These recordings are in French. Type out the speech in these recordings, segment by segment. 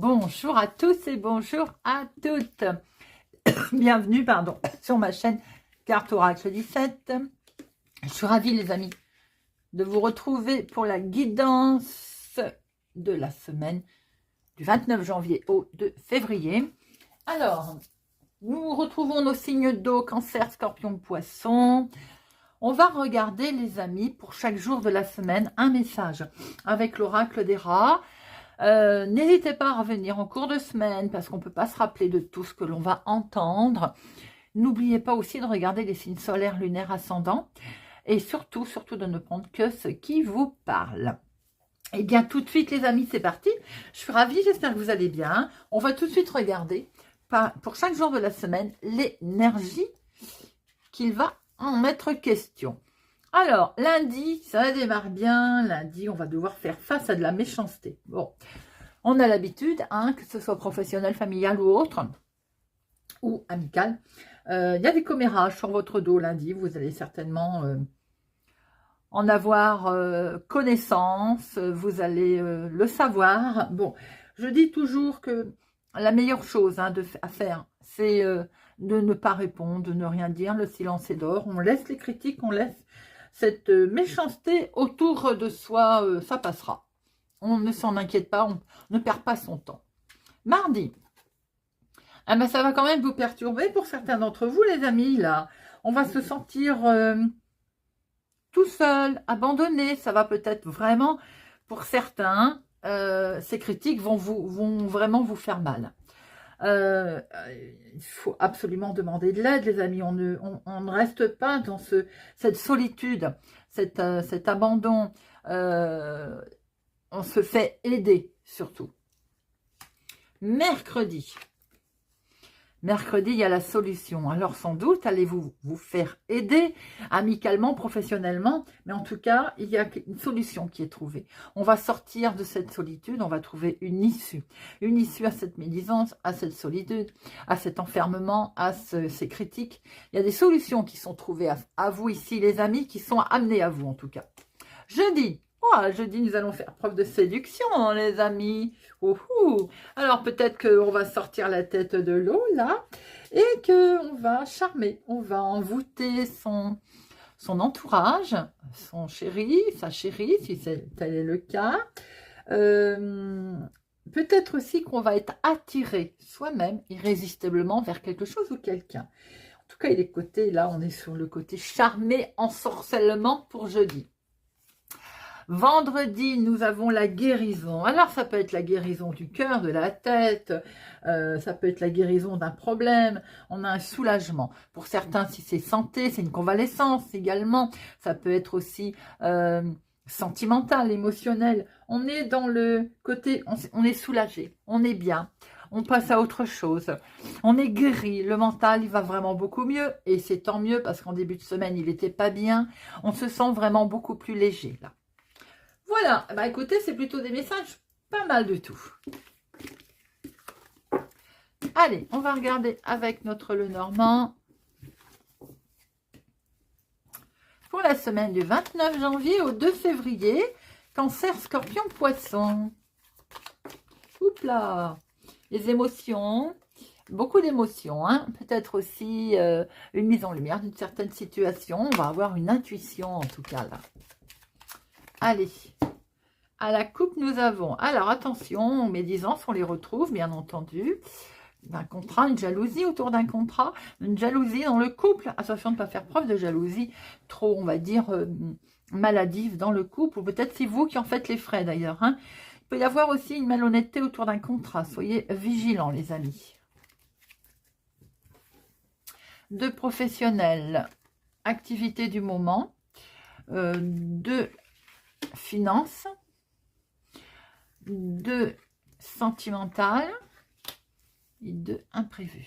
Bonjour à tous et bonjour à toutes. Bienvenue, sur ma chaîne Carte Oracle 17. Je suis ravie, les amis, de vous retrouver pour la guidance de la semaine du 29 janvier au 2 février. Alors, nous retrouvons nos signes d'eau, Cancer, Scorpion, Poisson. On va regarder, les amis, pour chaque jour de la semaine, un message avec l'oracle des rats. N'hésitez pas à revenir en cours de semaine parce qu'on ne peut pas se rappeler de tout ce que l'on va entendre. N'oubliez pas aussi de regarder les signes solaires, lunaires, ascendants et surtout de ne prendre que ce qui vous parle. Et bien tout de suite, les amis, c'est parti. Je suis ravie, j'espère que vous allez bien. On va tout de suite regarder pour chaque jour de la semaine l'énergie qu'il va en être question. Alors, lundi, ça démarre bien. Lundi, on va devoir faire face à de la méchanceté. Bon, on a l'habitude, que ce soit professionnel, familial ou autre, ou amical. Il y a des commérages sur votre dos lundi. Vous allez certainement en avoir connaissance. Vous allez le savoir. Bon, je dis toujours que la meilleure chose à faire, c'est de ne pas répondre, de ne rien dire. Le silence est d'or. On laisse les critiques, on laisse cette méchanceté autour de soi, ça passera. On ne s'en inquiète pas, on ne perd pas son temps. Mardi, ça va quand même vous perturber pour certains d'entre vous, les amis, là. On va se sentir tout seul, abandonné. Ça va peut-être vraiment, pour certains, ces critiques vont vraiment vous faire mal. Il faut absolument demander de l'aide, les amis. On ne reste pas dans cette solitude, cet abandon. On se fait aider, surtout. Mercredi, il y a la solution. Alors, sans doute, allez-vous vous faire aider amicalement, professionnellement, mais en tout cas, il y a une solution qui est trouvée. On va sortir de cette solitude, on va trouver une issue à cette médisance, à cette solitude, à cet enfermement, à ces critiques. Il y a des solutions qui sont trouvées à vous ici, les amis, qui sont amenées à vous, en tout cas. Jeudi, nous allons faire preuve de séduction, les amis. Alors, peut-être qu'on va sortir la tête de l'eau, là, et qu'on va charmer. On va envoûter son entourage, son chéri, sa chérie, si tel est le cas. Peut-être aussi qu'on va être attiré soi-même, irrésistiblement, vers quelque chose ou quelqu'un. En tout cas, il est côté, là, on est sur le côté charmé, ensorcellement pour jeudi. Vendredi, nous avons la guérison. Alors, ça peut être la guérison du cœur, de la tête, ça peut être la guérison d'un problème. On a un soulagement. Pour certains, si c'est santé, c'est une convalescence également. Ça peut être aussi sentimental, émotionnel. On est dans le côté, on est soulagé, on est bien. On passe à autre chose. On est guéri. Le mental, il va vraiment beaucoup mieux. Et c'est tant mieux parce qu'en début de semaine, il n'était pas bien. On se sent vraiment beaucoup plus léger, là. Voilà, écoutez, c'est plutôt des messages pas mal du tout. Allez, on va regarder avec notre Lenormand pour la semaine du 29 janvier au 2 février, Cancer, Scorpion, Poisson. Oups là, les émotions, beaucoup d'émotions, peut-être aussi une mise en lumière d'une certaine situation. On va avoir une intuition en tout cas là. Allez, à la coupe, nous avons, alors attention, médisance, on les retrouve, bien entendu, d'un contrat, une jalousie autour d'un contrat, une jalousie dans le couple, attention de ne pas faire preuve de jalousie trop, on va dire, maladive dans le couple, ou peut-être c'est vous qui en faites les frais d'ailleurs. Il peut y avoir aussi une malhonnêteté autour d'un contrat, soyez vigilants les amis. De professionnels, activité du moment, de finances, de sentimental et de imprévu,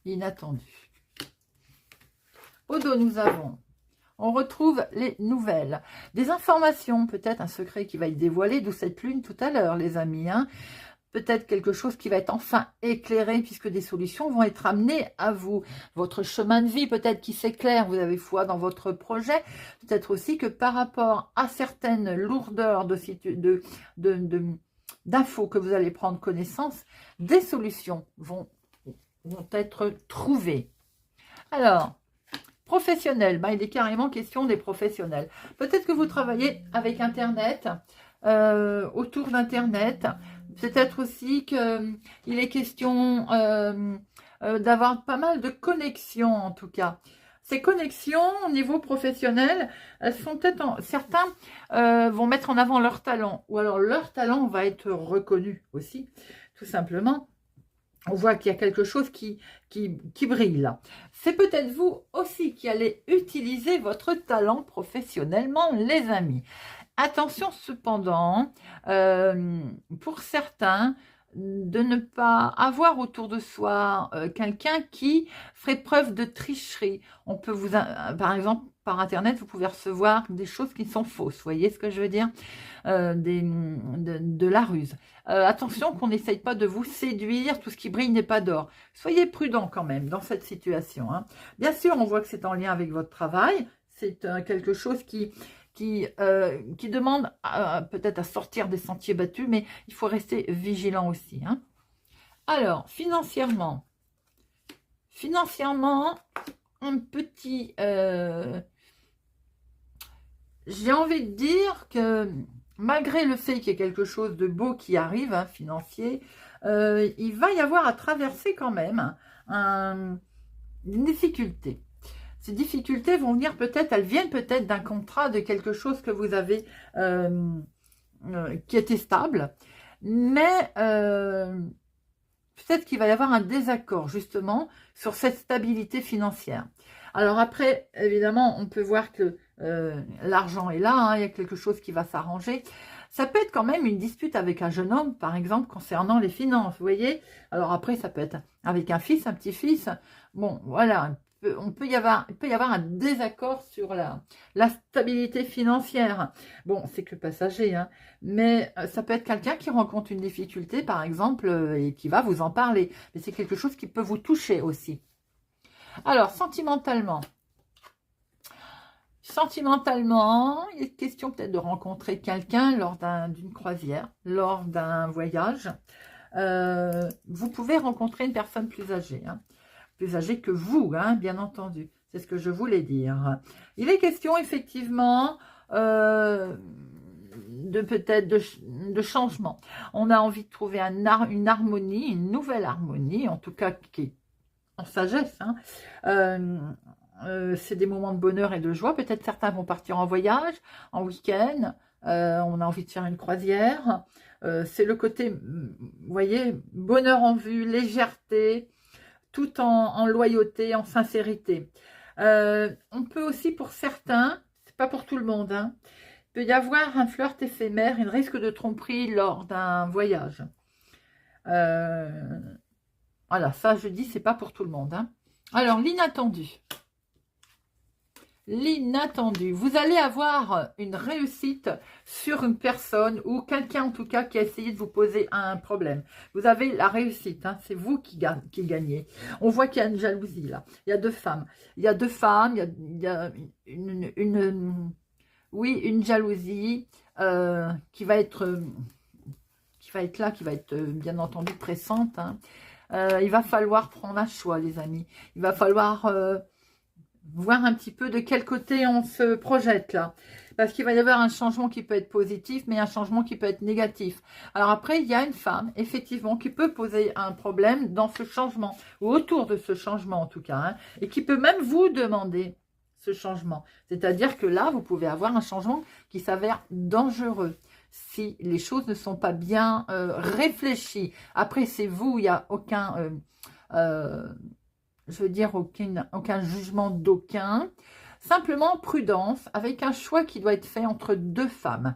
inattendu. Au dos, on retrouve les nouvelles, des informations, peut-être un secret qui va être dévoilé, d'où cette lune tout à l'heure, les amis. Peut-être quelque chose qui va être enfin éclairé, puisque des solutions vont être amenées à vous. Votre chemin de vie, peut-être qui s'éclaire, vous avez foi dans votre projet. Peut-être aussi que par rapport à certaines lourdeurs d'infos que vous allez prendre connaissance, des solutions vont être trouvées. Alors, professionnel, il est carrément question des professionnels. Peut-être que vous travaillez avec Internet, autour d'Internet. Peut-être aussi qu'il est question d'avoir pas mal de connexions en tout cas. Ces connexions au niveau professionnel, elles sont peut-être certains vont mettre en avant leur talent, ou alors leur talent va être reconnu aussi, tout simplement. On voit qu'il y a quelque chose qui brille là. C'est peut-être vous aussi qui allez utiliser votre talent professionnellement, les amis. Attention cependant, pour certains, de ne pas avoir autour de soi quelqu'un qui ferait preuve de tricherie. On peut vous, par exemple, par Internet, vous pouvez recevoir des choses qui sont fausses. Vous voyez ce que je veux dire, de la ruse. Attention qu'on n'essaye pas de vous séduire. Tout ce qui brille n'est pas d'or. Soyez prudent quand même dans cette situation. Hein. Bien sûr, on voit que c'est en lien avec votre travail. C'est quelque chose qui demande peut-être à sortir des sentiers battus, mais il faut rester vigilant aussi. Hein. Alors, financièrement, un petit... j'ai envie de dire que malgré le fait qu'il y ait quelque chose de beau qui arrive, hein, financier, il va y avoir à traverser quand même une difficulté. Ces difficultés vont venir peut-être, elles viennent peut-être d'un contrat, de quelque chose que vous avez qui était stable, mais peut-être qu'il va y avoir un désaccord justement sur cette stabilité financière. Alors après, évidemment, on peut voir que l'argent est là, hein, il y a quelque chose qui va s'arranger. Ça peut être quand même une dispute avec un jeune homme, par exemple, concernant les finances, vous voyez. Alors après, ça peut être avec un fils, un petit-fils. Bon, voilà, il peut y avoir un désaccord sur la stabilité financière. Bon, c'est que passager, hein, mais ça peut être quelqu'un qui rencontre une difficulté, par exemple, et qui va vous en parler. Mais c'est quelque chose qui peut vous toucher aussi. Alors, sentimentalement, il est question peut-être de rencontrer quelqu'un lors d'une croisière, lors d'un voyage. Vous pouvez rencontrer une personne plus âgée, hein, plus âgée que vous, hein, bien entendu. C'est ce que je voulais dire. Il est question effectivement peut-être de changement. On a envie de trouver une harmonie, une nouvelle harmonie, en tout cas qui est en sagesse. Hein. C'est des moments de bonheur et de joie. Peut-être certains vont partir en voyage, en week-end. On a envie de faire une croisière. C'est le côté, vous voyez, bonheur en vue, légèreté, tout en loyauté, en sincérité. On peut aussi, pour certains, c'est pas pour tout le monde, hein, il peut y avoir un flirt éphémère, un risque de tromperie lors d'un voyage. Voilà, ça je dis, c'est pas pour tout le monde. Hein. Alors, l'inattendu. L'inattendu. Vous allez avoir une réussite sur une personne ou quelqu'un en tout cas qui a essayé de vous poser un problème. Vous avez la réussite, hein, c'est vous qui gagnez. On voit qu'il y a une jalousie là. Il y a deux femmes. Il y a une jalousie qui va être là, qui va être bien entendu pressante. Hein. Il va falloir prendre un choix, les amis. Il va falloir voir un petit peu de quel côté on se projette là. Parce qu'il va y avoir un changement qui peut être positif, mais un changement qui peut être négatif. Alors après, il y a une femme, effectivement, qui peut poser un problème dans ce changement, ou autour de ce changement en tout cas, hein, et qui peut même vous demander ce changement. C'est-à-dire que là, vous pouvez avoir un changement qui s'avère dangereux si les choses ne sont pas bien réfléchies. Après, c'est vous, il n'y a aucun... je veux dire, aucun jugement d'aucun. Simplement prudence avec un choix qui doit être fait entre deux femmes.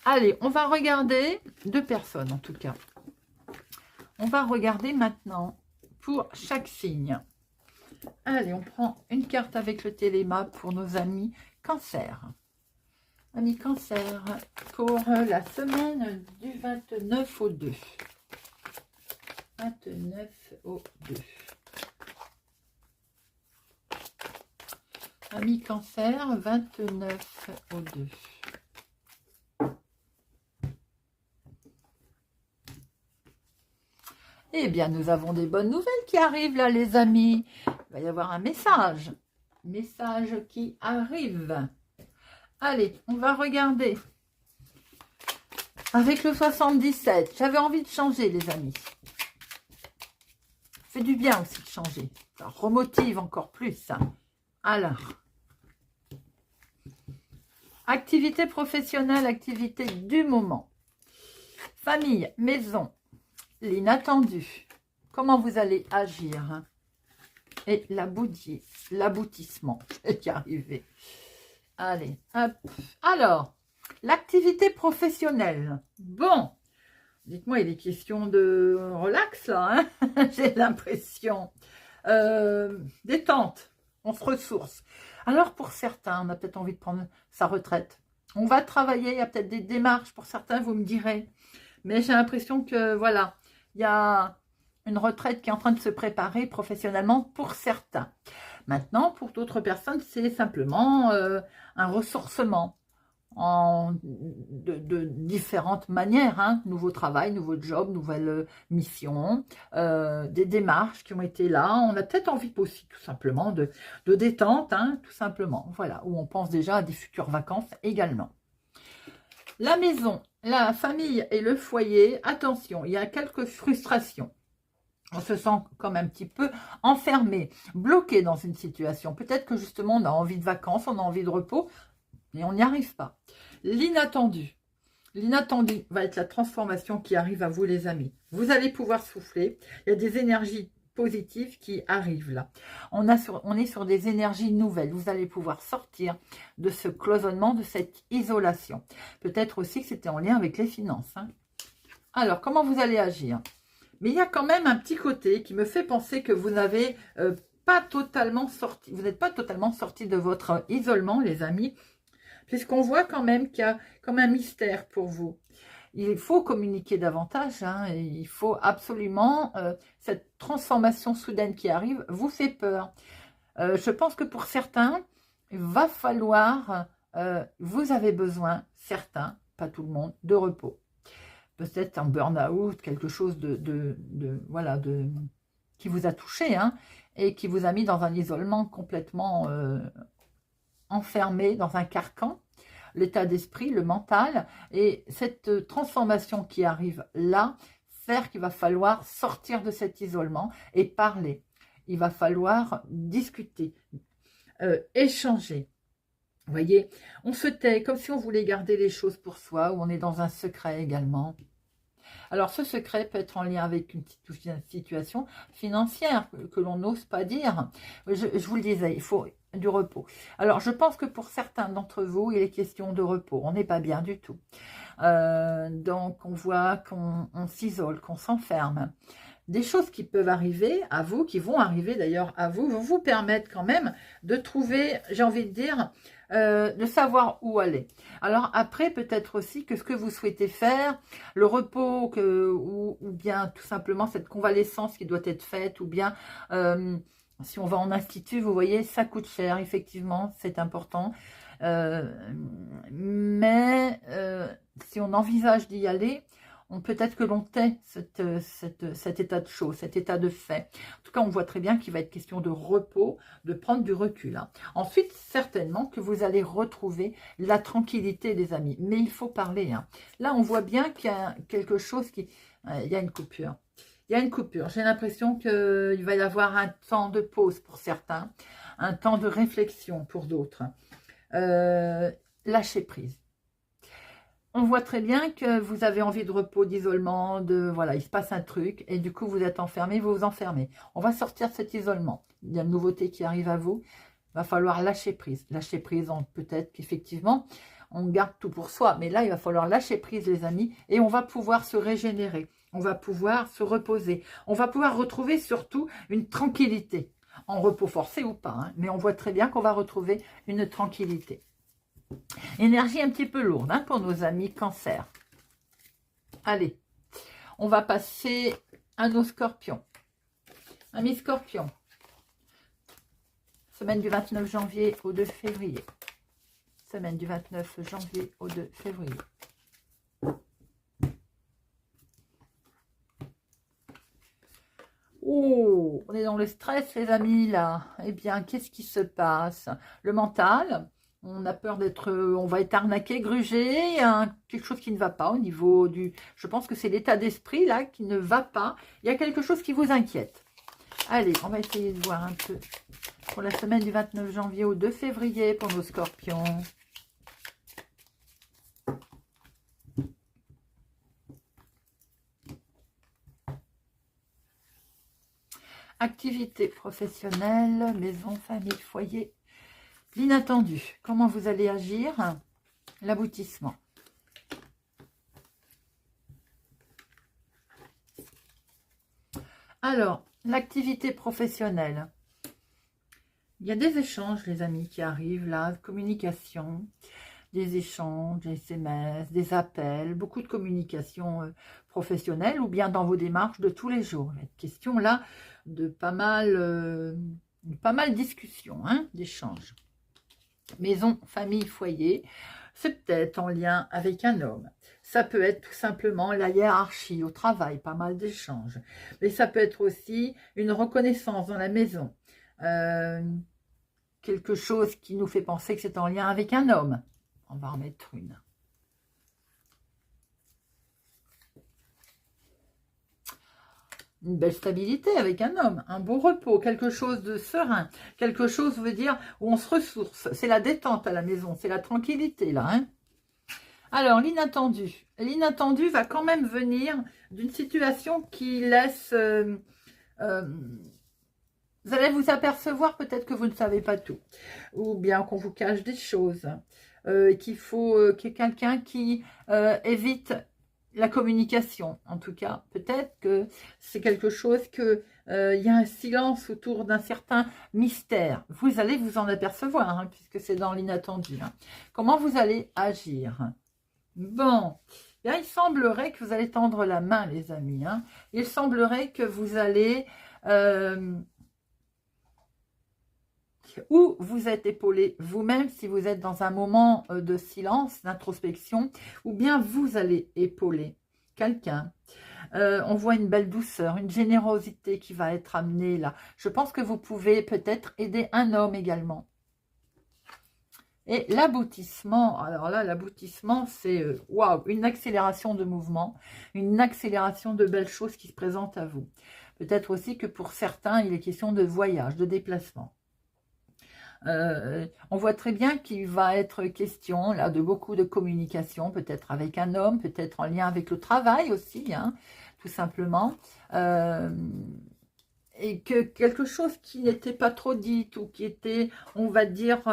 Allez, on va regarder deux personnes en tout cas. On va regarder maintenant pour chaque signe. Allez, on prend une carte avec le téléma pour nos amis Cancer. Amis Cancer, pour la semaine du 29 au 2. 29 au 2. Amis Cancer, 29 au 2. Eh bien, nous avons des bonnes nouvelles qui arrivent là, les amis. Il va y avoir un message. Message qui arrive. Allez, on va regarder. Avec le 77, j'avais envie de changer, les amis. Ça fait du bien aussi de changer. Ça remotive encore plus. Hein. Alors. Activité professionnelle, activité du moment. Famille, maison, l'inattendu. Comment vous allez agir hein? Et l'aboutissement. Je vais y arriver. Allez, hop. Alors, l'activité professionnelle. Bon, dites-moi, il est question de relax là. Hein j'ai l'impression. Détente, on se ressource. Alors, pour certains, on a peut-être envie de prendre sa retraite. On va travailler, il y a peut-être des démarches pour certains, vous me direz. Mais j'ai l'impression que, voilà, il y a une retraite qui est en train de se préparer professionnellement pour certains. Maintenant, pour d'autres personnes, c'est simplement un ressourcement de différentes manières. Hein. Nouveau travail, nouveau job, nouvelle mission, des démarches qui ont été là. On a peut-être envie aussi tout simplement de détente, hein, tout simplement. Voilà, où on pense déjà à des futures vacances également. La maison, la famille et le foyer, attention, il y a quelques frustrations. On se sent comme un petit peu enfermé, bloqué dans une situation. Peut-être que justement, on a envie de vacances, on a envie de repos, mais on n'y arrive pas. L'inattendu. L'inattendu va être la transformation qui arrive à vous, les amis. Vous allez pouvoir souffler. Il y a des énergies positives qui arrivent là. On est sur des énergies nouvelles. Vous allez pouvoir sortir de ce cloisonnement, de cette isolation. Peut-être aussi que c'était en lien avec les finances. Hein. Alors, comment vous allez agir? Mais il y a quand même un petit côté qui me fait penser que vous n'avez pas totalement sorti. Vous n'êtes pas totalement sorti de votre isolement, les amis. Puisqu'on voit quand même qu'il y a comme un mystère pour vous. Il faut communiquer davantage, hein, et il faut absolument, cette transformation soudaine qui arrive vous fait peur. Je pense que pour certains, il va falloir, vous avez besoin, certains, pas tout le monde, de repos. Peut-être un burn-out, quelque chose voilà, qui vous a touché, hein, et qui vous a mis dans un isolement complètement enfermé dans un carcan, l'état d'esprit, le mental, et cette transformation qui arrive là, faire qu'il va falloir sortir de cet isolement et parler. Il va falloir discuter, échanger. Vous voyez, on se tait comme si on voulait garder les choses pour soi, ou on est dans un secret également. Alors, ce secret peut être en lien avec une petite situation financière que l'on n'ose pas dire. Je vous le disais, il faut du repos. Alors, je pense que pour certains d'entre vous, il est question de repos. On n'est pas bien du tout. Donc, on voit qu'on s'isole, qu'on s'enferme. Des choses qui peuvent arriver à vous, qui vont arriver d'ailleurs à vous, vont vous permettre quand même de trouver, j'ai envie de dire, de savoir où aller. Alors après, peut-être aussi que ce que vous souhaitez faire, le repos, ou bien tout simplement cette convalescence qui doit être faite, ou bien si on va en institut, vous voyez, ça coûte cher, effectivement, c'est important. Mais si on envisage d'y aller, peut-être que l'on tait cet état de choses, cet état de fait. En tout cas, on voit très bien qu'il va être question de repos, de prendre du recul. Hein. Ensuite, certainement que vous allez retrouver la tranquillité, les amis. Mais il faut parler. Hein. Là, on voit bien qu'il y a quelque chose qui... il y a une coupure. Il y a une coupure. J'ai l'impression qu'il va y avoir un temps de pause pour certains, un temps de réflexion pour d'autres. Lâcher prise. On voit très bien que vous avez envie de repos, d'isolement, voilà, il se passe un truc et du coup vous êtes enfermé, vous vous enfermez. On va sortir de cet isolement. Il y a une nouveauté qui arrive à vous. Il va falloir lâcher prise. Lâcher prise, peut-être qu'effectivement, on garde tout pour soi. Mais là, il va falloir lâcher prise, les amis, et on va pouvoir se régénérer. On va pouvoir se reposer. On va pouvoir retrouver surtout une tranquillité. En repos forcé ou pas, hein, mais on voit très bien qu'on va retrouver une tranquillité. Énergie un petit peu lourde, hein, pour nos amis cancer. Allez, on va passer à nos scorpions. Amis scorpions, semaine du 29 janvier au 2 février. Semaine du 29 janvier au 2 février. dans le stress, les amis, là. Eh bien, qu'est-ce qui se passe? Le mental, on a peur d'être, on va être arnaqué, grugé, il y a quelque chose qui ne va pas au niveau du... Je pense que c'est l'état d'esprit, là, qui ne va pas. Il y a quelque chose qui vous inquiète. Allez, on va essayer de voir un peu pour la semaine du 29 janvier au 2 février pour nos scorpions. Activité professionnelle, maison, famille, foyer. L'inattendu. Comment vous allez agir? L'aboutissement. Alors, l'activité professionnelle. Il y a des échanges, les amis, qui arrivent là. Communication, des échanges, des SMS, des appels, beaucoup de communication professionnelle ou bien dans vos démarches de tous les jours. Il y a une question là de pas mal de discussions, hein, d'échanges. Maison, famille, foyer, c'est peut-être en lien avec un homme. Ça peut être tout simplement la hiérarchie au travail, pas mal d'échanges. Mais ça peut être aussi une reconnaissance dans la maison. Quelque chose qui nous fait penser que c'est en lien avec un homme. On va en mettre une. Une belle stabilité avec un homme, un beau repos, quelque chose de serein, quelque chose veut dire où on se ressource. C'est la détente à la maison, c'est la tranquillité là. Hein. Alors, l'inattendu. L'inattendu va quand même venir d'une situation qui laisse... vous allez vous apercevoir peut-être que vous ne savez pas tout. Ou bien qu'on vous cache des choses. Qu'il faut qu'il y ait quelqu'un qui évite la communication. En tout cas, peut-être que c'est quelque chose que il y a un silence autour d'un certain mystère. Vous allez vous en apercevoir, hein, puisque c'est dans l'inattendu. Hein. Comment vous allez agir? Bon, bien, il semblerait que vous allez tendre la main, les amis. Hein. Il semblerait que vous allez... ou vous êtes épaulé vous-même si vous êtes dans un moment de silence, d'introspection, ou bien vous allez épauler quelqu'un. On voit une belle douceur, une générosité qui va être amenée là. Je pense que vous pouvez peut-être aider un homme également. Et l'aboutissement, alors là, l'aboutissement, c'est waouh, une accélération de mouvement, une accélération de belles choses qui se présentent à vous. Peut-être aussi que pour certains, il est question de voyage, de déplacement. On voit très bien qu'il va être question là de beaucoup de communication, peut-être avec un homme, peut-être en lien avec le travail aussi, hein, tout simplement. Et que quelque chose qui n'était pas trop dit ou qui était, on va dire,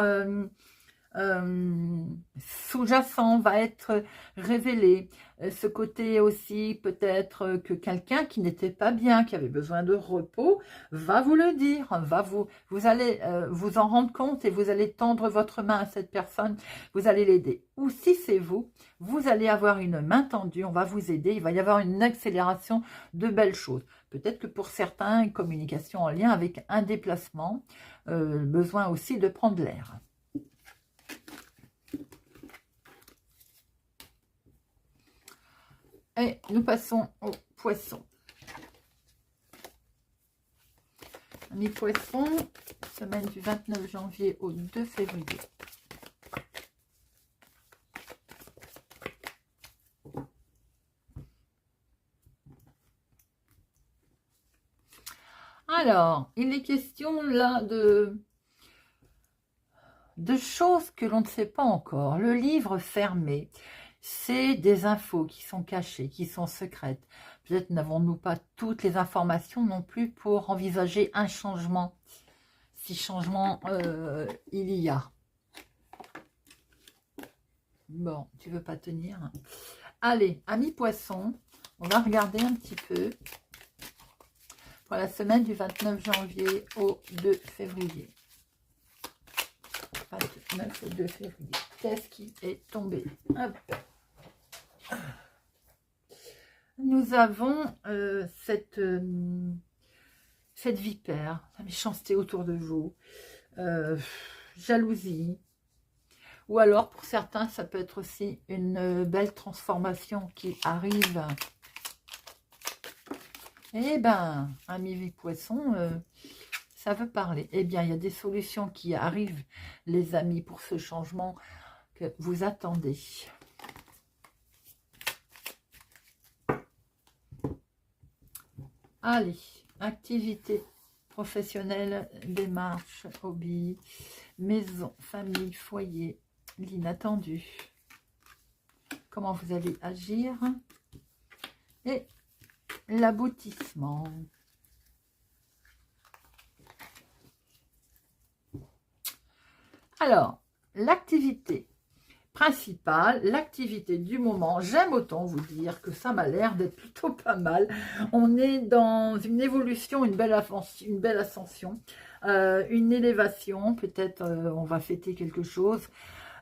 sous-jacent va être révélé. Ce côté aussi, peut-être que quelqu'un qui n'était pas bien, qui avait besoin de repos, va vous le dire, vous allez vous en rendre compte et vous allez tendre votre main à cette personne, vous allez l'aider. Ou si c'est vous, vous allez avoir une main tendue, on va vous aider, il va y avoir une accélération de belles choses. Peut-être que pour certains, une communication en lien avec un déplacement, besoin aussi de prendre l'air. Et nous passons aux poissons. Amis poissons, semaine du 29 janvier au 2 février. Alors, il est question là de choses que l'on ne sait pas encore. Le livre fermé. C'est des infos qui sont cachées, qui sont secrètes. Peut-être n'avons-nous pas toutes les informations non plus pour envisager un changement, si changement il y a. Bon, tu veux pas tenir. Allez, amis poissons, on va regarder un petit peu pour la semaine du 29 janvier au 2 février. 29 et 2 février. Qu'est-ce qui est tombé? Hop. Nous avons cette vipère, la méchanceté autour de vous, jalousie, ou alors pour certains ça peut être aussi une belle transformation qui arrive Eh ben, amis vie poisson, ça veut parler. Eh bien, il y a des solutions qui arrivent, les amis, pour ce changement que vous attendez. Allez, activité professionnelle, démarche, hobby, maison, famille, foyer, l'inattendu. Comment vous allez agir? Et l'aboutissement. Alors, l'activité principale, l'activité du moment, j'aime autant vous dire que ça m'a l'air d'être plutôt pas mal. On est dans une évolution, une belle ascension, une élévation, peut-être on va fêter quelque chose.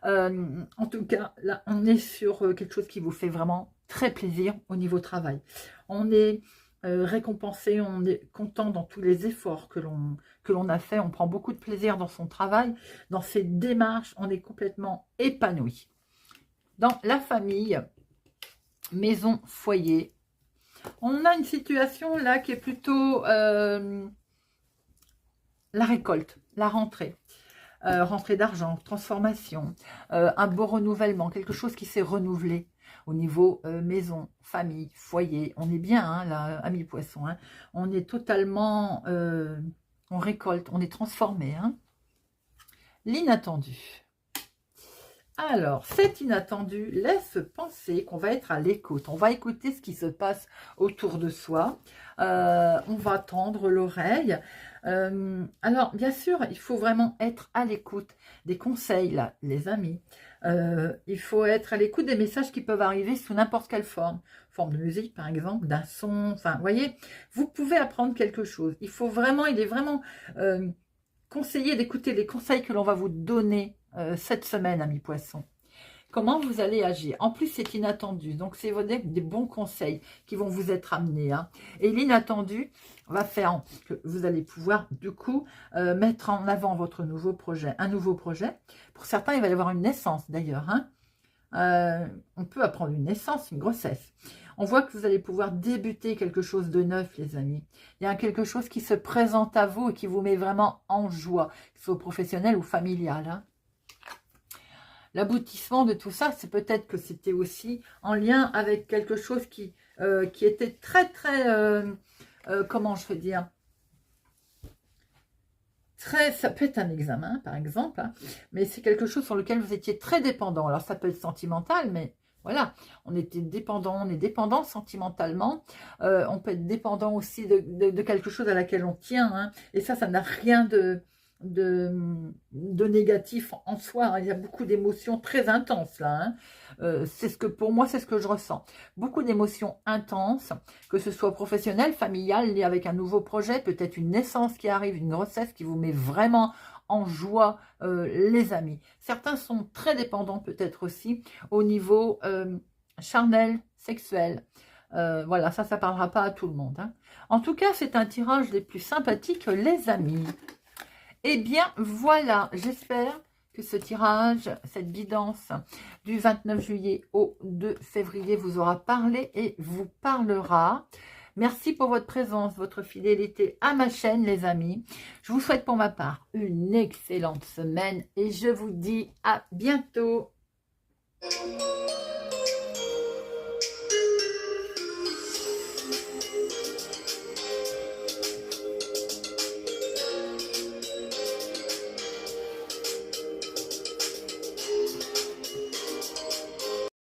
En tout cas, là, on est sur quelque chose qui vous fait vraiment très plaisir au niveau travail. On est récompensé, on est content dans tous les efforts que l'on a fait. On prend beaucoup de plaisir dans son travail, dans ses démarches. On est complètement épanoui. Dans la famille, maison, foyer, on a une situation là qui est plutôt la récolte, la rentrée. Rentrée d'argent, transformation, un beau renouvellement, quelque chose qui s'est renouvelé au niveau maison, famille, foyer. On est bien, hein, là, amis poissons. Hein. On est totalement, on récolte, on est transformé. Hein. L'inattendu. Alors, cet inattendu laisse penser qu'on va être à l'écoute. On va écouter ce qui se passe autour de soi. On va tendre l'oreille. Alors, bien sûr, il faut vraiment être à l'écoute des conseils, là, les amis. Il faut être à l'écoute des messages qui peuvent arriver sous n'importe quelle forme. Forme de musique, par exemple, d'un son. Enfin, vous voyez, vous pouvez apprendre quelque chose. Il est vraiment conseillé d'écouter les conseils que l'on va vous donner cette semaine, amis poissons. Comment vous allez agir? En plus, c'est inattendu. Donc, c'est des bons conseils qui vont vous être amenés. Hein. Et l'inattendu va faire que vous allez pouvoir, du coup, mettre en avant votre nouveau projet. Un nouveau projet. Pour certains, il va y avoir une naissance, d'ailleurs. Hein. On peut apprendre une naissance, une grossesse. On voit que vous allez pouvoir débuter quelque chose de neuf, les amis. Il y a quelque chose qui se présente à vous et qui vous met vraiment en joie, que ce soit professionnel ou familial. Hein. L'aboutissement de tout ça, c'est peut-être que c'était aussi en lien avec quelque chose qui était très, comment je veux dire, ça peut être un examen, par exemple, hein, mais c'est quelque chose sur lequel vous étiez très dépendant. Alors, ça peut être sentimental, mais voilà, on était dépendant, on est dépendant sentimentalement. On peut être dépendant aussi de quelque chose à laquelle on tient, hein, et ça n'a rien de négatif en soi. Hein. Il y a beaucoup d'émotions très intenses là. Hein. Pour moi, c'est ce que je ressens. Beaucoup d'émotions intenses, que ce soit professionnel, familial, lié avec un nouveau projet, peut-être une naissance qui arrive, une grossesse qui vous met vraiment en joie, les amis. Certains sont très dépendants peut-être aussi au niveau charnel, sexuel. Voilà, ça parlera pas à tout le monde. Hein. En tout cas, c'est un tirage des plus sympathiques, les amis. Eh bien, voilà, j'espère que ce tirage, cette guidance du 29 juillet au 2 février vous aura parlé et vous parlera. Merci pour votre présence, votre fidélité à ma chaîne, les amis. Je vous souhaite pour ma part une excellente semaine et je vous dis à bientôt.